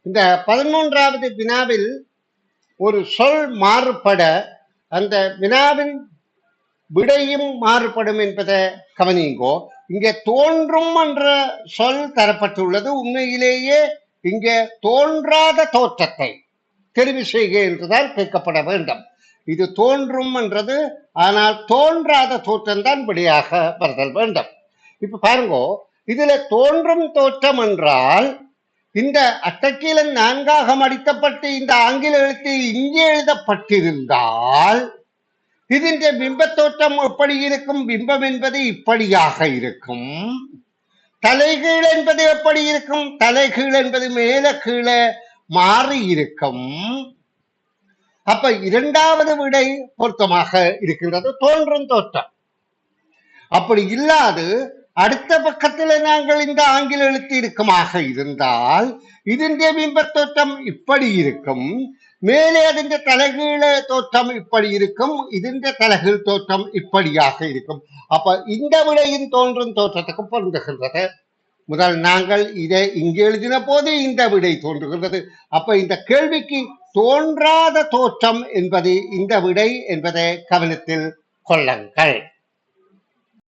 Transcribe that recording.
இந்த 11வது வினாவில் ஒரு சொல் மாறுபட அந்த வினாவின் விடையும் மாறுபடும் என்பதை கவனிங்கோ. இங்கே தோன்றும் என்ற சொல் தரப்பட்டுள்ளது. உண்மையிலேயே இங்கே தோன்றாத தோற்றத்தை தெரிவு செய்க என்றுதான் கேட்கப்பட வேண்டும். இது தோன்றும் என்றது, ஆனால் தோன்றாத தோற்றம் தான் விடையாக வருதல் வேண்டும். இப்ப பாருங்கோ, இதுல தோன்றும் தோற்றம் என்றால் இந்த அட்டக்கீழன் 4ஆக மடிக்கப்பட்டு இந்த ஆங்கில எழுத்து இங்கே எழுதப்பட்டிருந்தால் இதன் பிம்பத்தோற்றம் எப்படி இருக்கும்? பிம்பம் என்பது இப்படியாக இருக்கும். தலைகீழ் என்பது எப்படி இருக்கும்? தலைகீழ் என்பது மேல கீழே மாறி இருக்கும். அப்ப 2வது விடை பொருத்தமாக இருக்கின்றது, தோன்றும் தோற்றம். அப்படி இல்லாது அடுத்த பக்கத்தில் நாங்கள் இந்த ஆங்கில எழுத்து இருக்குமாக இருந்தால் இதனுடைய பிம்பத்தோற்றம் இப்படி இருக்கும், மேலே அதன் தலைகீழ தோற்றம் இப்படி இருக்கும், இதன் தலைகீழ் தோற்றம் இப்படியாக இருக்கும். அப்ப இந்த விடையின் தோன்றும் தோற்றத்துக்கு பொருந்துகின்றது. முதல் நாங்கள் இதை இங்கே எழுதின போது இந்த விடை தோன்றுகின்றது. அப்ப இந்த கேள்விக்கு தோன்றாத தோற்றம் என்பது இந்த விடை என்பதை கவனத்தில் கொள்ளுங்கள்.